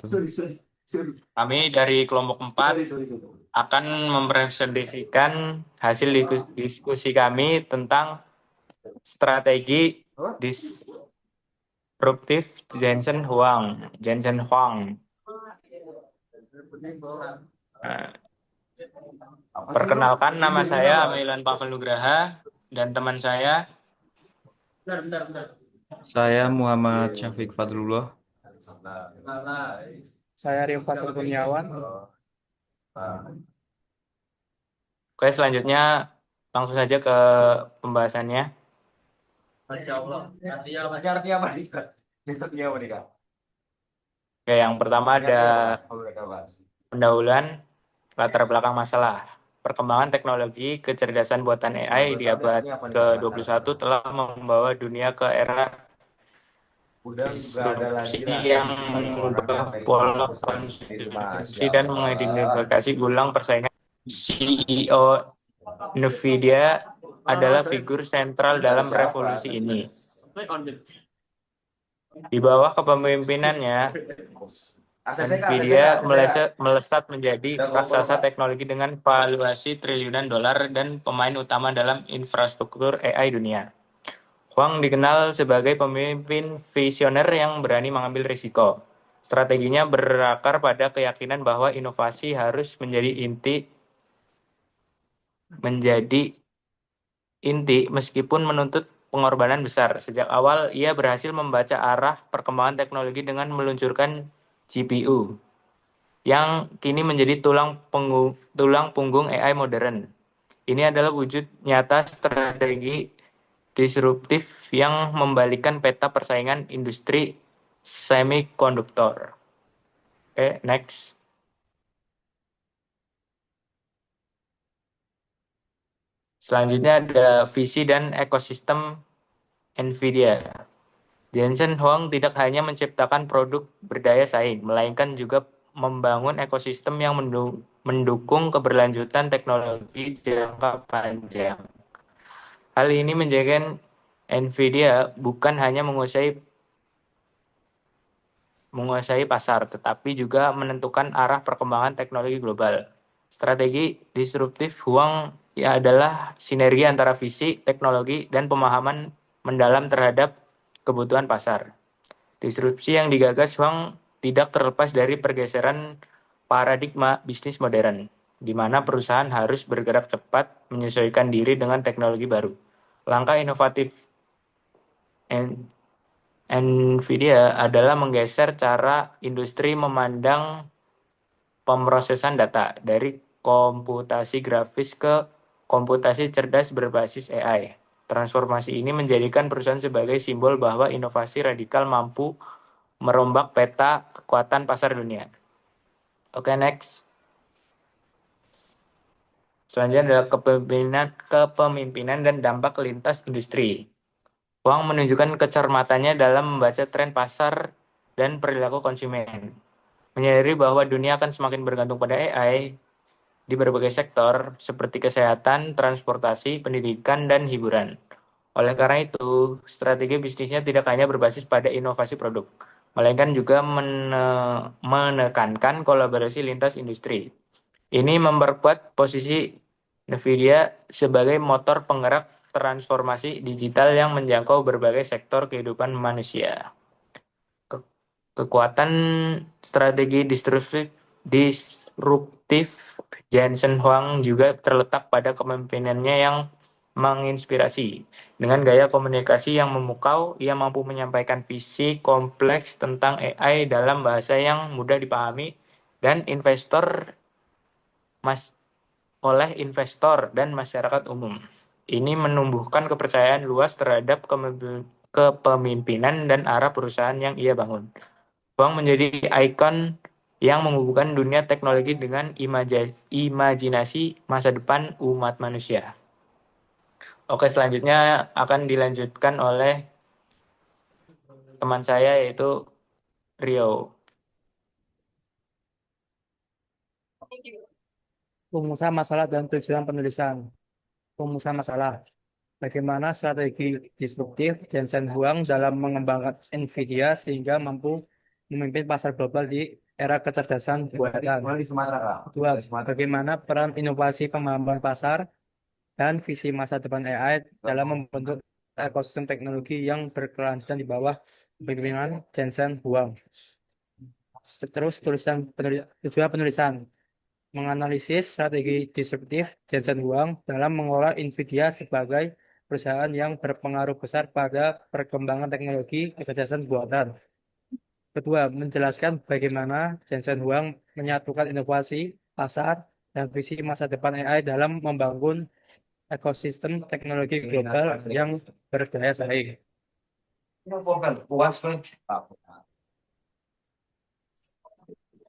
wabarakatuh. Kami dari kelompok 4 akan mempresentasikan hasil diskusi kami tentang strategi disruptif Jensen Huang. Nah, perkenalkan nama saya Amilan Pavelugraha dan teman saya. Saya Muhammad Syafiq Fadlullah. Saya Rio Fajar Kurniawan. Oke, selanjutnya langsung saja ke pembahasannya. Masya Allah. Artinya apa nih, Kak? Artinya apa nih, Kak? Oke, yang pertama ada pendahuluan latar belakang masalah. Perkembangan teknologi kecerdasan buatan AI di abad ke-21 telah membawa dunia ke era Udang juga ada lagi disrupsi lah, yang sisi paling kewenangan mengubah dari pola investasi. konsumsi Masya dan Allah. mengidentifikasi ulang persaingan. CEO Nvidia adalah figur sentral Dari dalam siapa? revolusi ini. Di bawah kepemimpinannya, Nvidia melesat menjadi raksasa teknologi dengan valuasi triliunan dolar dan pemain utama dalam infrastruktur AI dunia. Huang dikenal sebagai pemimpin visioner yang berani mengambil risiko. Strateginya berakar pada keyakinan bahwa inovasi harus menjadi inti meskipun menuntut pengorbanan besar. Sejak awal, ia berhasil membaca arah perkembangan teknologi dengan meluncurkan GPU, yang kini menjadi tulang punggung AI modern. Ini adalah wujud nyata strategi disruptif yang membalikkan peta persaingan industri semikonduktor. Oke, next. Selanjutnya ada visi dan ekosistem Nvidia. Jensen Huang tidak hanya menciptakan produk berdaya saing, melainkan juga membangun ekosistem yang mendukung keberlanjutan teknologi jangka panjang. Hal ini menjadikan Nvidia bukan hanya menguasai pasar, tetapi juga menentukan arah perkembangan teknologi global. Strategi disruptif Huang adalah sinergi antara visi, teknologi, dan pemahaman mendalam terhadap kebutuhan pasar. Disrupsi yang digagas Huang tidak terlepas dari pergeseran paradigma bisnis modern, di mana perusahaan harus bergerak cepat menyesuaikan diri dengan teknologi baru. Langkah inovatif Nvidia adalah menggeser cara industri memandang pemrosesan data dari komputasi grafis ke komputasi cerdas berbasis AI. Transformasi ini menjadikan perusahaan sebagai simbol bahwa inovasi radikal mampu merombak peta kekuatan pasar dunia. Oke, next. Selanjutnya adalah kepemimpinan dan dampak lintas industri. Huang menunjukkan kecermatannya dalam membaca tren pasar dan perilaku konsumen. Menyadari bahwa dunia akan semakin bergantung pada AI di berbagai sektor seperti kesehatan, transportasi, pendidikan, dan hiburan. Oleh karena itu, strategi bisnisnya tidak hanya berbasis pada inovasi produk, melainkan juga menekankan kolaborasi lintas industri. Ini memperkuat posisi Nvidia sebagai motor penggerak transformasi digital yang menjangkau berbagai sektor kehidupan manusia. Kekuatan strategi disruptif Jensen Huang juga terletak pada kepemimpinannya yang menginspirasi. Dengan gaya komunikasi yang memukau, ia mampu menyampaikan visi kompleks tentang AI dalam bahasa yang mudah dipahami dan oleh investor dan masyarakat umum. Ini menumbuhkan kepercayaan luas terhadap kepemimpinan dan arah perusahaan yang ia bangun. Huang menjadi ikon yang menghubungkan dunia teknologi dengan imajinasi masa depan umat manusia. Oke, selanjutnya akan dilanjutkan oleh teman saya yaitu Rio. Rumusan masalah dan tujuan penulisan. Rumusan masalah. Bagaimana strategi disruptif Jensen Huang dalam mengembangkan Nvidia sehingga mampu memimpin pasar global di era kecerdasan buatan. Dua, bagaimana peran inovasi pengembangan pasar dan visi masa depan AI dalam membentuk ekosistem teknologi yang berkelanjutan di bawah pimpinan Jensen Huang. Terus tujuan penulisan menganalisis strategi disruptif Jensen Huang dalam mengelola Nvidia sebagai perusahaan yang berpengaruh besar pada perkembangan teknologi kecerdasan buatan. Kedua, menjelaskan bagaimana Jensen Huang menyatukan inovasi, pasar, dan visi masa depan AI dalam membangun ekosistem teknologi global yang berdaya saing.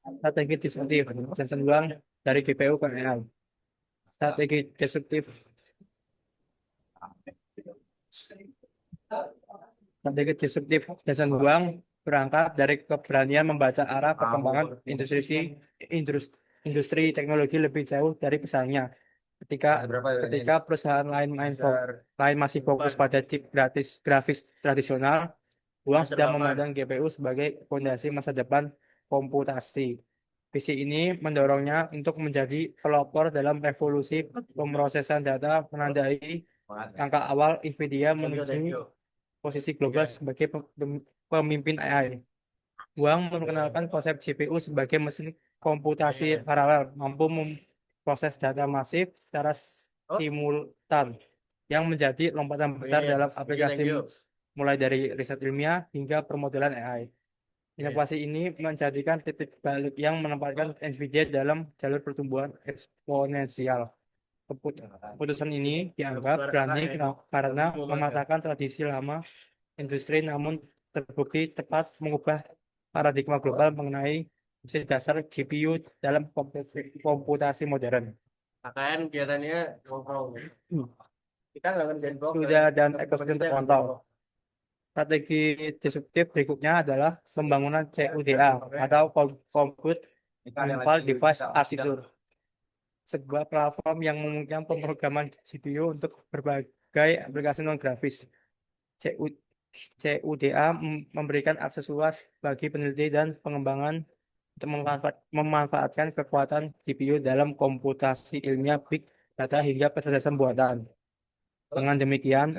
Strategi disruptif Jensen Huang dari GPU ke AI. Strategi disruptif Strategi disruptif Jensen Huang berangkat dari keberanian membaca arah perkembangan industri, industri teknologi lebih jauh dari pesaingnya. Ketika perusahaan lain masih fokus pada chip grafis tradisional, Huang sudah memandang GPU sebagai fondasi masa depan komputasi. Visi ini mendorongnya untuk menjadi pelopor dalam revolusi pemrosesan data, menandai langkah awal Nvidia menuju posisi global sebagai pemimpin AI. Huang memperkenalkan konsep GPU sebagai mesin komputasi paralel, mampu memproses data masif secara simultan, yang menjadi lompatan besar dalam aplikasi mulai dari riset ilmiah hingga permodelan AI. Inovasi ini menjadikan titik balik yang menempatkan Nvidia dalam jalur pertumbuhan eksponensial. Keputusan ini dianggap berani karena mematahkan tradisi lama industri, namun terbukti tepat mengubah paradigma global mengenai fungsi dasar GPU dalam komputasi modern. KKN kegiatannya nongkrong. Kita nggak ngerjain program. Sudah dan ekosistem terpantau. Strategi disruptif berikutnya adalah pembangunan CUDA atau Compute Unified Device Architecture, sebuah platform yang memungkinkan pemrograman GPU untuk berbagai aplikasi non-grafis. CUDA memberikan akses luas bagi peneliti dan pengembangan untuk memanfaatkan kekuatan GPU dalam komputasi ilmiah, big data hingga kecerdasan buatan. Dengan demikian,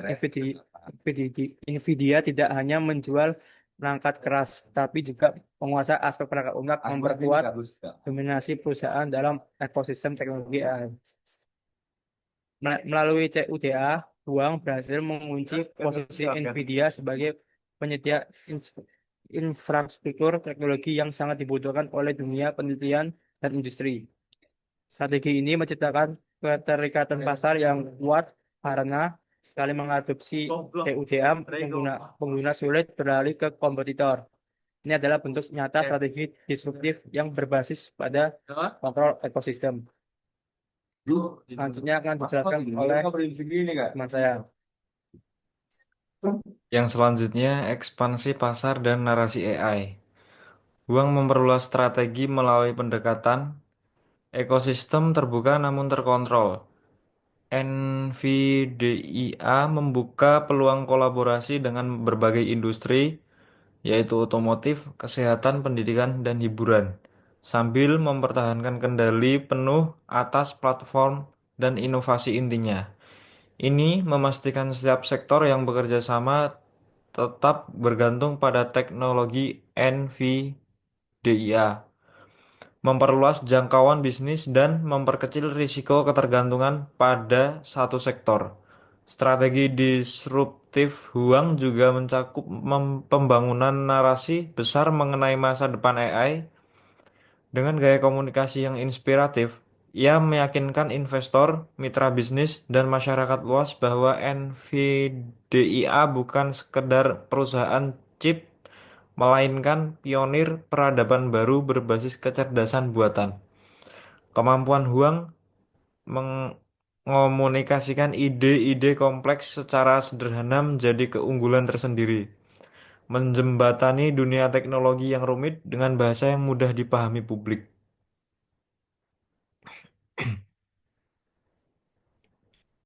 Nvidia tidak hanya menjual perangkat keras, tapi juga menguasai aspek perangkat lunak, memperkuat dominasi perusahaan dalam ekosistem teknologi AI. Melalui CUDA, Huang berhasil mengunci posisi Nvidia sebagai penyedia infrastruktur teknologi yang sangat dibutuhkan oleh dunia penelitian dan industri. Strategi ini menciptakan keterikatan pasar yang kuat karena sekali mengadopsi CUDA, pengguna sulit beralih ke kompetitor. Ini adalah bentuk nyata strategi disruptif yang berbasis pada kontrol ekosistem. Selanjutnya akan dijelaskan oleh teman saya. Yang selanjutnya, ekspansi pasar dan narasi AI. Huang memperluas strategi melalui pendekatan ekosistem terbuka namun terkontrol. NVDIA membuka peluang kolaborasi dengan berbagai industri, yaitu otomotif, kesehatan, pendidikan, dan hiburan, sambil mempertahankan kendali penuh atas platform dan inovasi intinya. Ini memastikan setiap sektor yang bekerja sama tetap bergantung pada teknologi NVDIA, memperluas jangkauan bisnis dan memperkecil risiko ketergantungan pada satu sektor. Strategi disruptif Huang juga mencakup pembangunan narasi besar mengenai masa depan AI. Dengan gaya komunikasi yang inspiratif, ia meyakinkan investor, mitra bisnis, dan masyarakat luas bahwa NVDIA bukan sekedar perusahaan chip, melainkan pionir peradaban baru berbasis kecerdasan buatan. Kemampuan Huang mengomunikasikan ide-ide kompleks secara sederhana menjadi keunggulan tersendiri, menjembatani dunia teknologi yang rumit dengan bahasa yang mudah dipahami publik.